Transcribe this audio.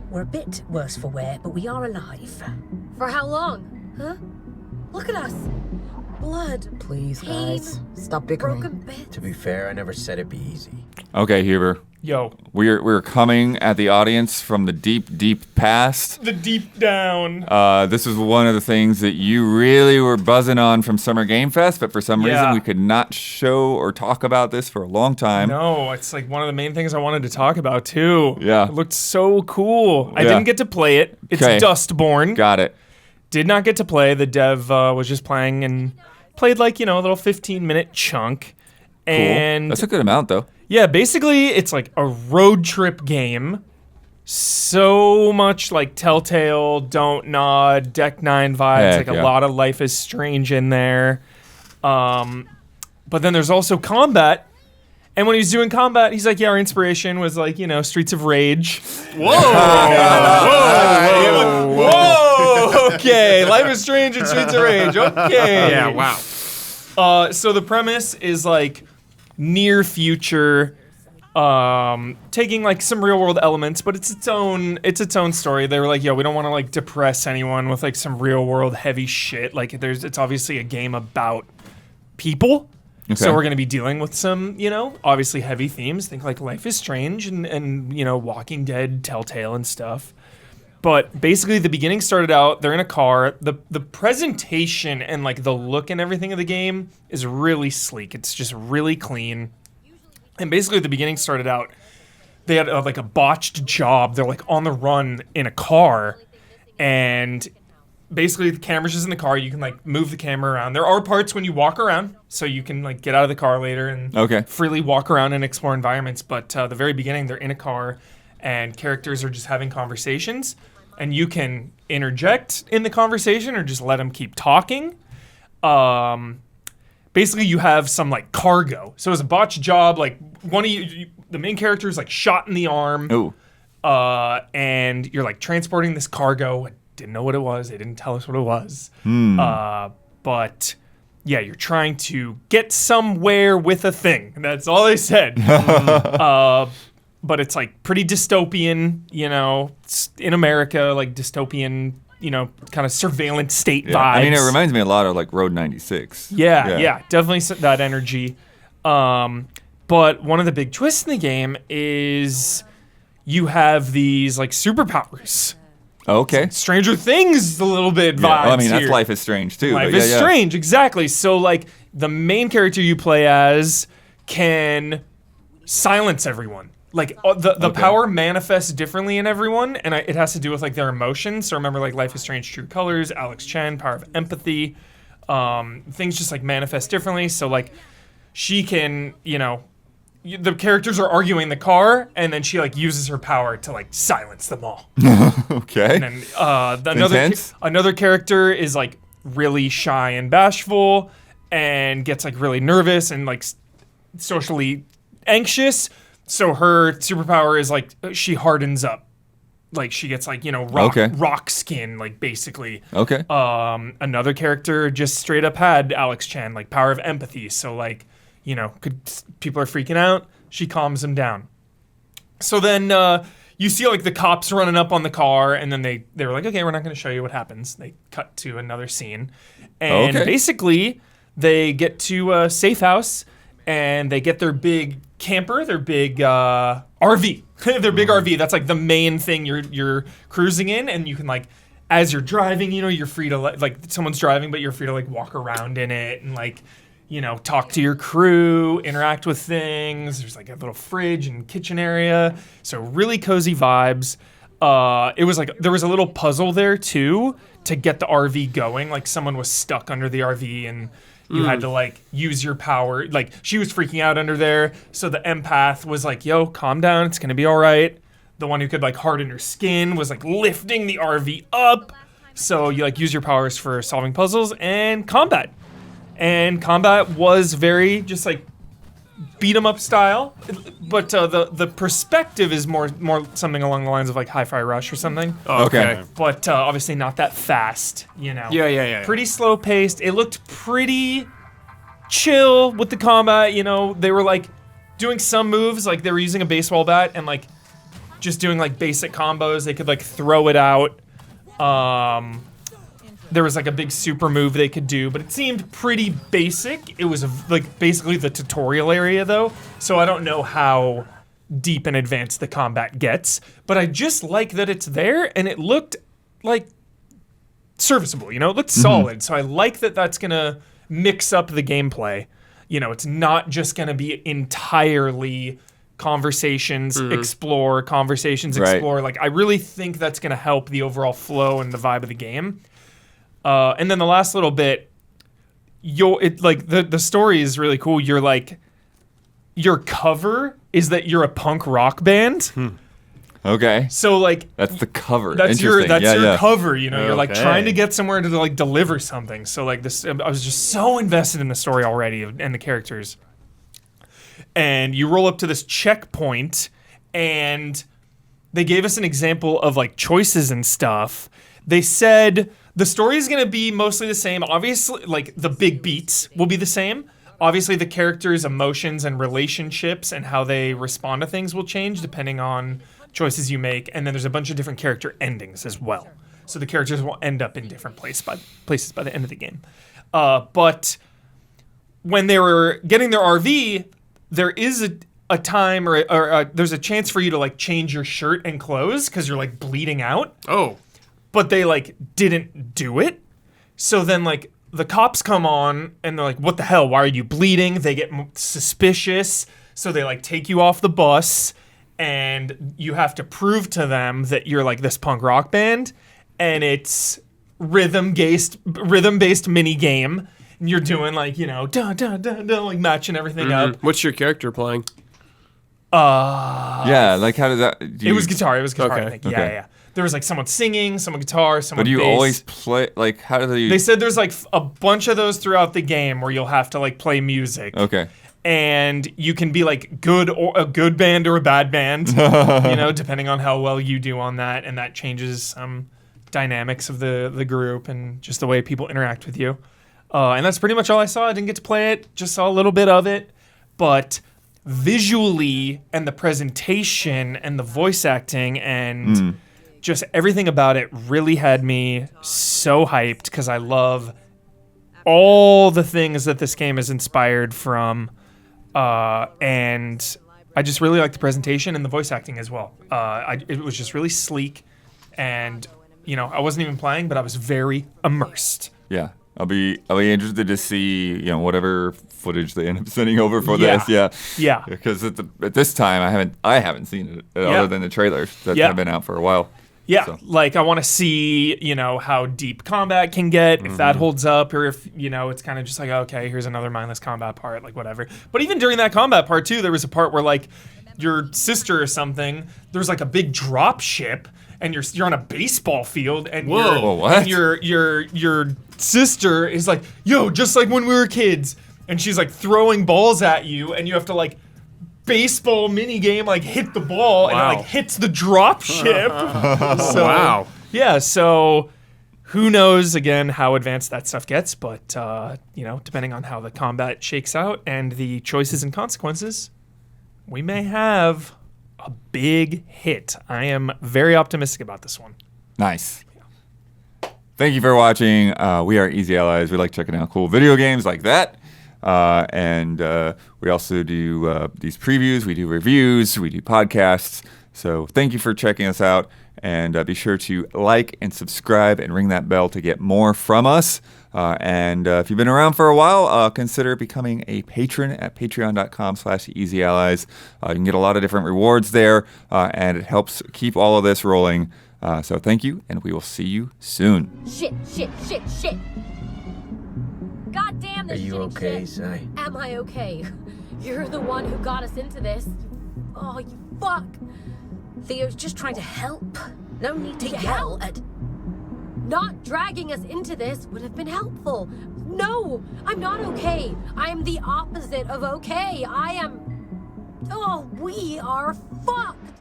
We're a bit worse for wear, but we are alive. For how long? Huh? Look at us. Blood. Please, pain, guys, stop bickering. broken bits. To be fair, I never said it'd be easy. Okay, Huber. Yo. We're coming at the audience from the deep past. The deep down. This was one of the things that you really were buzzing on from Summer Game Fest, but for some reason we could not show or talk about this for a long time. No, it's like one of the main things I wanted to talk about too. Yeah. It looked so cool. I Yeah. didn't get to play it. It's Okay. Dustborn. Got it. Did not get to play. The dev was just playing and played like, a little 15-minute chunk. Cool. And That's a good amount, though. yeah, basically it's like a road trip game. So much like Telltale, Don't Nod, Deck 9 vibes, Heck, like yeah. a lot of Life is Strange in there. But then there's also combat. And when he was doing combat, he's like, yeah, our inspiration was like, Streets of Rage. Whoa! Whoa! Okay, Life is Strange and Streets of Rage. Okay. Yeah, wow. So the premise is like near future, taking like some real world elements, but it's its own story. They were like, we don't want to like depress anyone with like some real world heavy shit. Like it's obviously a game about people. Okay. So we're going to be dealing with some, obviously heavy themes. Think like Life is Strange and Walking Dead, Telltale and stuff. But basically the beginning started out, they're in a car. The presentation and like the look and everything of the game is really sleek. It's just really clean. And basically the beginning started out, they had like a botched job. They're like on the run in a car. And basically the camera's just in the car. You can like move the camera around. There are parts when you walk around, so you can like get out of the car later and freely walk around and explore environments. But the very beginning, they're in a car and characters are just having conversations, and you can interject in the conversation or just let them keep talking. Basically you have some like cargo. So it's a botched job. Like one of you, the main character is like shot in the arm. Ooh. And you're like transporting this cargo. I didn't know what it was. They didn't tell us what it was. But yeah, you're trying to get somewhere with a thing. That's all they said. But it's like pretty dystopian, it's in America, like dystopian, kind of surveillance state vibes. I mean, it reminds me a lot of like Road 96. Yeah, definitely that energy. But one of the big twists in the game is you have these like superpowers. Okay. Stranger Things a little bit vibes Well, I mean, here. that's Life is Strange too. Life but is Strange, exactly. So like the main character you play as can silence everyone. Like the power manifests differently in everyone, and it has to do with like their emotions. So remember, like Life is Strange, True Colors, Alex Chen, Power of Empathy. Things just like manifest differently. So like she can, the characters are arguing in the car, and then she like uses her power to like silence them all. Okay. And then another character is like really shy and bashful, and gets like really nervous and like socially anxious. So her superpower is like she hardens up, like she gets like rock skin, like basically. Okay. Another character just straight up had Alex Chan, like Power of Empathy. So like people are freaking out, she calms them down. So then you see like the cops running up on the car, and then they were like, okay, we're not going to show you what happens. They cut to another scene, and basically they get to a safe house, and they get their big camper, their big RV, their big RV. That's like the main thing you're cruising in, and you can like, as you're driving, you're free to like someone's driving, but you're free to like walk around in it and like, talk to your crew, interact with things. There's like a little fridge and kitchen area, so really cozy vibes. It was like there was a little puzzle there too to get the RV going. Like someone was stuck under the RV and you had to like use your power. Like she was freaking out under there. So the empath was like, yo, calm down. It's going to be all right. The one who could like harden her skin was like lifting the RV up. So you like use your powers for solving puzzles and combat. And combat was very just like beat 'em up style, but the perspective is more something along the lines of like Hi-Fi Rush or something. Okay. But obviously not that fast, Yeah. Pretty slow paced. It looked pretty chill with the combat. They were like doing some moves, like they were using a baseball bat and like just doing like basic combos. They could like throw it out. There was like a big super move they could do, but it seemed pretty basic. It was like basically the tutorial area though, so I don't know how deep and advanced the combat gets, but I just like that it's there and it looked like serviceable, you know, it looked solid. So I like that that's gonna mix up the gameplay. You know, it's not just gonna be entirely conversations, explore, Like I really think that's gonna help the overall flow and the vibe of the game. And then the last little bit, the story is really cool. You're like, your cover is that you're a punk rock band. Okay. So like that's the cover. That's your cover. You know, you're like Okay. trying to get somewhere to like deliver something. So like this, I was just so invested in the story already and the characters. And you roll up to this checkpoint, and they gave us an example of like choices and stuff. They said the story is going to be mostly the same. Obviously, like the big beats will be the same. Obviously, the characters' emotions and relationships and how they respond to things will change depending on choices you make. And then there's a bunch of different character endings as well. So the characters will end up in different places by the end of the game. But when they were getting their RV, there is a time or there's a chance for you to like change your shirt and clothes because you're like bleeding out. Oh. But they like didn't do it. So then like the cops come on and they're like, what the hell? Why are you bleeding? They get suspicious. So they like take you off the bus and you have to prove to them that you're like this punk rock band. And it's rhythm-based mini game. And you're doing like, you know, like matching everything up. What's your character playing? Yeah, like how does that? It was guitar. Okay. I think. Yeah, Okay. yeah. There was like someone singing, someone guitar, someone But do you bass. always play? Like how do they? They said there's like a bunch of those throughout the game where you'll have to like play music. Okay. And you can be like a good band or a bad band, you know, depending on how well you do on that, and that changes some dynamics of the group and just the way people interact with you. And that's pretty much all I saw. I didn't get to play it, just saw a little bit of it, but visually and the presentation and the voice acting and just everything about it really had me so hyped because I love all the things that this game is inspired from. And I just really like the presentation and the voice acting as well. It was just really sleek, and you know, I wasn't even playing, but I was very immersed. Yeah. I'll be interested to see, you know, whatever footage they end up sending over for this. Yeah. Yeah. Because at this time I haven't seen it other than the trailers that have been out for a while. Yeah, So. like I want to see, you know, how deep combat can get, if that holds up, or if, you know, it's kind of just like, okay, here's another mindless combat part, like whatever. But even during that combat part too, there was a part where like your sister or something, there was like a big drop ship, and you're on a baseball field, and your sister is like, yo, just like when we were kids, and she's like throwing balls at you, and you have to like baseball mini game, like hit the ball and it like hits the drop ship. So, Wow. Yeah, so who knows again how advanced that stuff gets, but you know, depending on how the combat shakes out and the choices and consequences, we may have a big hit. I am very optimistic about this one. Nice. Thank you for watching. We are Easy Allies. We like checking out cool video games like that. And we also do these previews, we do reviews, we do podcasts. So thank you for checking us out, and be sure to like and subscribe and ring that bell to get more from us. And if you've been around for a while, consider becoming a patron at patreon.com/easyallies. You can get a lot of different rewards there, and it helps keep all of this rolling. So thank you, and we will see you soon. Shit. God damn this Are you shitty okay, shit. Sai? Am I okay? You're the one who got us into this. Oh, you fuck. Theo's just trying to help. No need to To yell help? at... Not dragging us into this would have been helpful. No, I'm not okay. I am the opposite of okay. I am... Oh, we are fucked.